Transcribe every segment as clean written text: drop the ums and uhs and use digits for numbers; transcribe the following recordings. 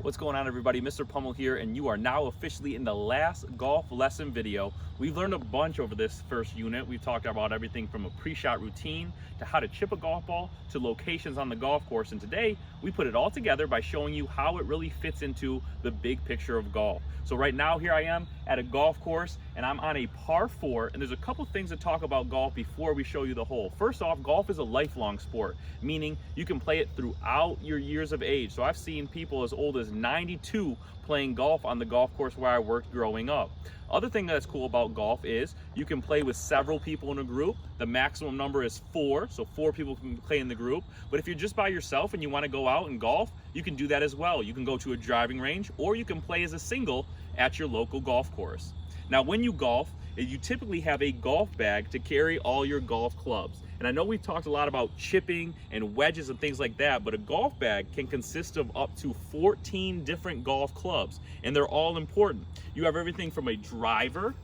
What's going on, everybody? Mr. Pummel here, and you are now officially in the last golf lesson video. We've learned a bunch over this first unit. We've talked about everything from a pre-shot routine to how to chip a golf ball to locations on the golf course. And today we put it all together by showing you how it really fits into the big picture of golf. So right now, here I am at a golf course, and I'm on a par 4, and there's a couple things to talk about golf before we show you the hole. First off, golf is a lifelong sport, meaning you can play it throughout your years of age. So I've seen people as old as 92 playing golf on the golf course where I worked growing up. Other thing that's cool about golf is you can play with several people in a group. The maximum number is 4, so 4 people can play in the group. But if you're just by yourself and you want to go out and golf, you can do that as well. You can go to a driving range, or you can play as a single at your local golf course. Now, when you golf, you typically have a golf bag to carry all your golf clubs. And I know we've talked a lot about chipping and wedges and things like that, but a golf bag can consist of up to 14 different golf clubs, and they're all important. You have everything from a driver,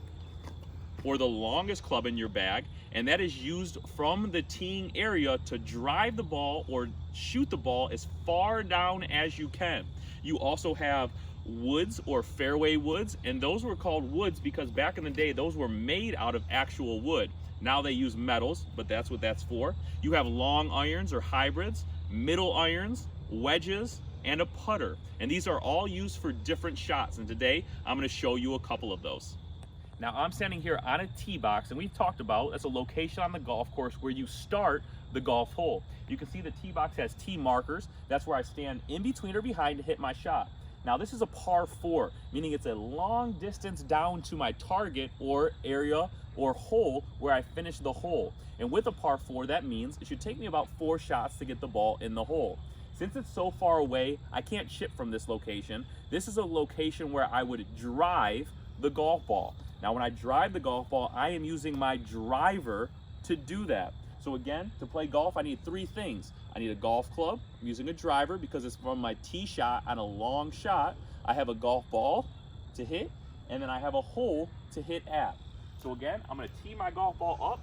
or the longest club in your bag, and that is used from the teeing area to drive the ball or shoot the ball as far down as you can. You also have woods or fairway woods, and those were called woods because back in the day those were made out of actual wood. Now they use metals, but that's what that's for. You have long irons or hybrids, middle irons, wedges, and a putter, and these are all used for different shots, and today I'm going to show you a couple of those. Now, I'm standing here on a tee box, and we've talked about it's a location on the golf course where you start the golf hole. You can see the tee box has tee markers. That's where I stand in between or behind to hit my shot. Now, this is a par 4, meaning it's a long distance down to my target or area or hole where I finish the hole. And with a par 4, that means it should take me about 4 shots to get the ball in the hole. Since it's so far away, I can't chip from this location. This is a location where I would drive the golf ball. Now, when I drive the golf ball, I am using my driver to do that. So again, to play golf, I need 3 things. I need a golf club. I'm using a driver because it's from my tee shot on a long shot. I have a golf ball to hit, and then I have a hole to hit at. So again, I'm going to tee my golf ball up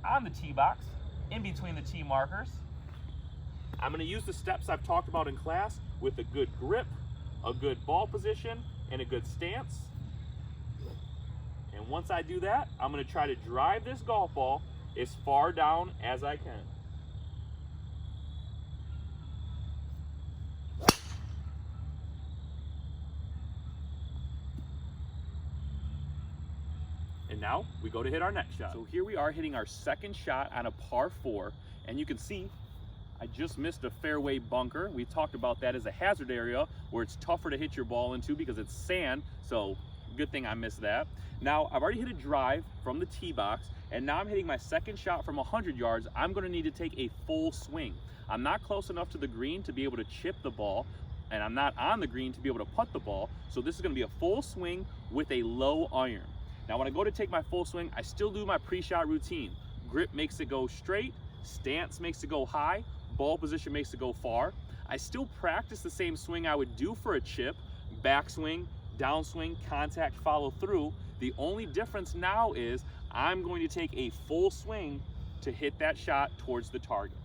on the tee box, in between the tee markers. I'm going to use the steps I've talked about in class with a good grip, a good ball position, and a good stance. And once I do that, I'm going to try to drive this golf ball as far down as I can. And now we go to hit our next shot. So here we are hitting our second shot on a par 4, and you can see I just missed a fairway bunker. We talked about that as a hazard area where it's tougher to hit your ball into because it's sand, so good thing I missed that. Now, I've already hit a drive from the tee box, and now I'm hitting my second shot from 100 yards. I'm going to need to take a full swing. I'm not close enough to the green to be able to chip the ball, and I'm not on the green to be able to putt the ball, so this is going to be a full swing with a low iron. Now, when I go to take my full swing, I still do my pre-shot routine. Grip makes it go straight, stance makes it go high, ball position makes it go far. I still practice the same swing I would do for a chip, backswing, downswing, contact, follow through. The only difference now is I'm going to take a full swing to hit that shot towards the target.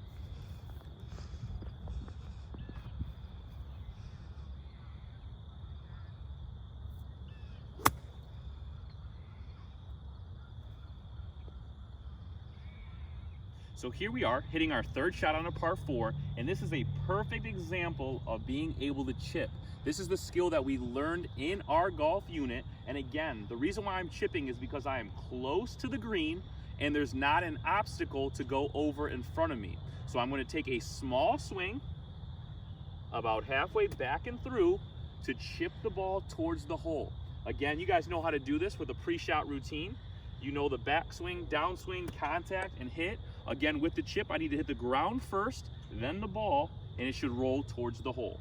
So here we are hitting our third shot on a par 4, and this is a perfect example of being able to chip. This is the skill that we learned in our golf unit, and again, the reason why I'm chipping is because I am close to the green and there's not an obstacle to go over in front of me. So I'm going to take a small swing about halfway back and through to chip the ball towards the hole. Again, you guys know how to do this with a pre-shot routine. You know the backswing, downswing, contact, and hit. Again, with the chip, I need to hit the ground first, then the ball, and it should roll towards the hole.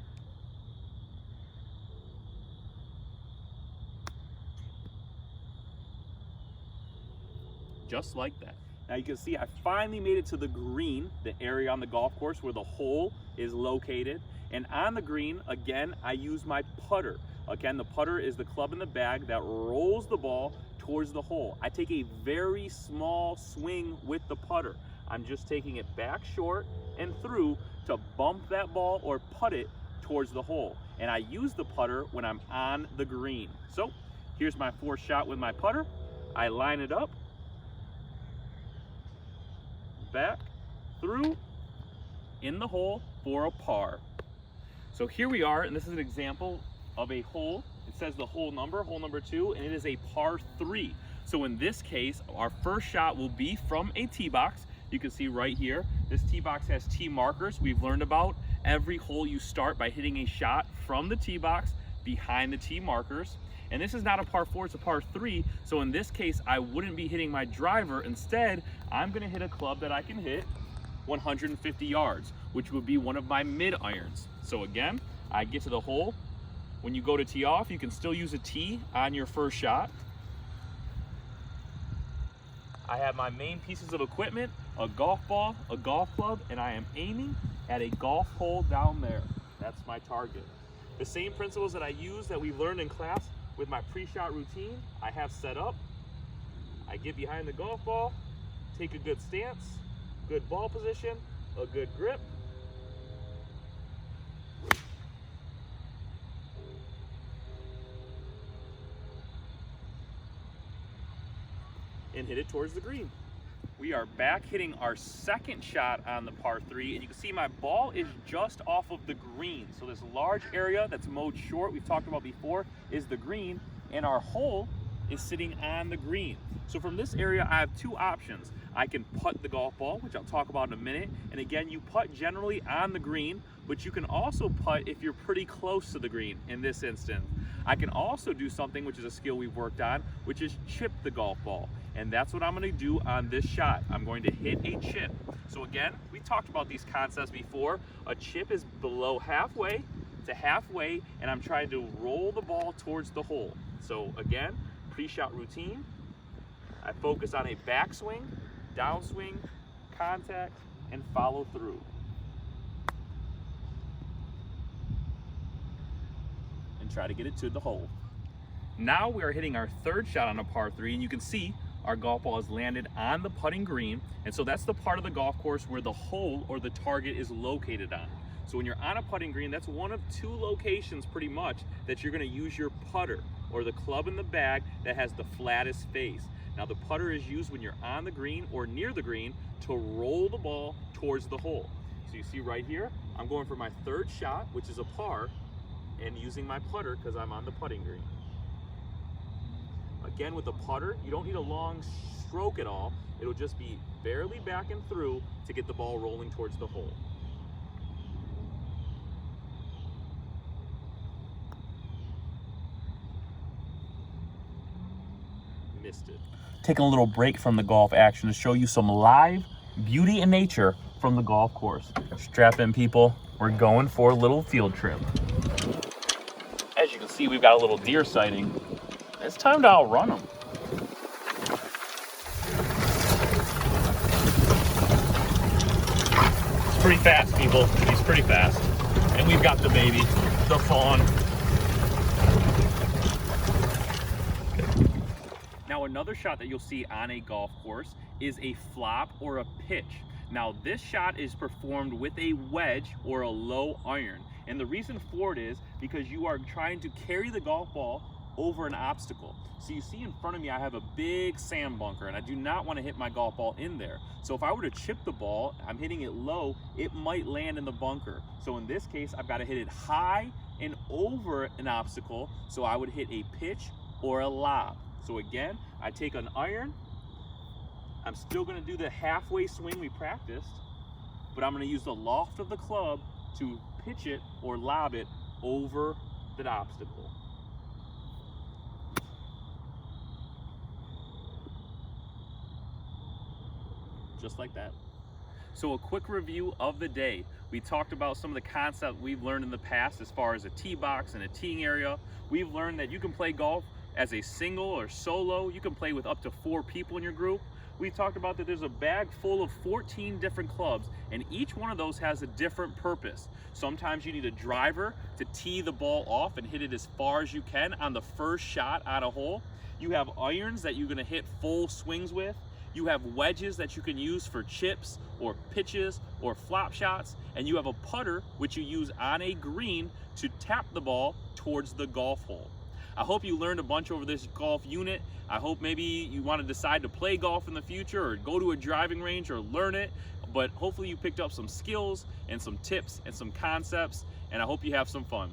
Just like that. Now you can see I finally made it to the green, the area on the golf course where the hole is located. And on the green, again, I use my putter. Again, the putter is the club in the bag that rolls the ball towards the hole. I take a very small swing with the putter. I'm just taking it back short and through to bump that ball or putt it towards the hole. and I use the putter when I'm on the green. So here's my fourth shot with my putter. I line it up, back, through, in the hole for a par. So here we are, and this is an example of a hole. It says the hole number 2, and it is a par 3. So in this case, our first shot will be from a tee box. You can see right here, this tee box has tee markers. We've learned about every hole you start by hitting a shot from the tee box behind the tee markers. And this is not a par 4, it's a par 3. So in this case, I wouldn't be hitting my driver. Instead, I'm gonna hit a club that I can hit 150 yards, which would be one of my mid irons. So again, I get to the hole. When you go to tee off, you can still use a tee on your first shot. I have my main pieces of equipment, a golf ball, a golf club, and I am aiming at a golf hole down there. That's my target. The same principles that I use that we learned in class with my pre-shot routine, I have set up. I get behind the golf ball, take a good stance, good ball position, a good grip. And hit it towards the green. We are back hitting our second shot on the par 3, and you can see my ball is just off of the green. So this large area that's mowed short, we've talked about before, is the green, and our hole is sitting on the green. So from this area, I have two options. I can putt the golf ball, which I'll talk about in a minute. And again, you putt generally on the green, but you can also putt if you're pretty close to the green in this instance. I can also do something, which is a skill we've worked on, which is chip the golf ball. And that's what I'm gonna do on this shot. I'm going to hit a chip. So again, we talked about these concepts before. A chip is below halfway to halfway, and I'm trying to roll the ball towards the hole. So again, pre-shot routine, I focus on a backswing, downswing, contact, and follow through. And try to get it to the hole. Now we are hitting our third shot on a par 3, and you can see our golf ball is landed on the putting green. And so that's the part of the golf course where the hole or the target is located on. So when you're on a putting green, that's one of two locations pretty much that you're gonna use your putter or the club in the bag that has the flattest face. Now the putter is used when you're on the green or near the green to roll the ball towards the hole. So you see right here, I'm going for my third shot, which is a par, and using my putter because I'm on the putting green. Again, with the putter, you don't need a long stroke at all. It'll just be barely back and through to get the ball rolling towards the hole. Missed it. Taking a little break from the golf action to show you some live beauty and nature from the golf course. Strap in, people. We're going for a little field trip. As you can see, we've got a little deer sighting. It's time to outrun them. It's pretty fast, people. He's pretty fast. And we've got the baby, the fawn. Now another shot that you'll see on a golf course is a flop or a pitch. Now this shot is performed with a wedge or a low iron. And the reason for it is because you are trying to carry the golf ball over an obstacle. So you see in front of me, I have a big sand bunker, and I do not want to hit my golf ball in there. So if I were to chip the ball, I'm hitting it low, it might land in the bunker. So in this case, I've got to hit it high and over an obstacle. So I would hit a pitch or a lob. So again, I take an iron. I'm still going to do the halfway swing we practiced, but I'm going to use the loft of the club to pitch it or lob it over that obstacle. Just like that. So a quick review of the day. We talked about some of the concepts we've learned in the past as far as a tee box and a teeing area. We've learned that you can play golf as a single or solo. You can play with up to 4 people in your group. We talked about that there's a bag full of 14 different clubs, and each one of those has a different purpose. Sometimes you need a driver to tee the ball off and hit it as far as you can on the first shot on a hole. You have irons that you're gonna hit full swings with. You have wedges that you can use for chips or pitches or flop shots, and you have a putter which you use on a green to tap the ball towards the golf hole. I hope you learned a bunch over this golf unit. I hope maybe you want to decide to play golf in the future or go to a driving range or learn it, but hopefully you picked up some skills and some tips and some concepts, and I hope you have some fun.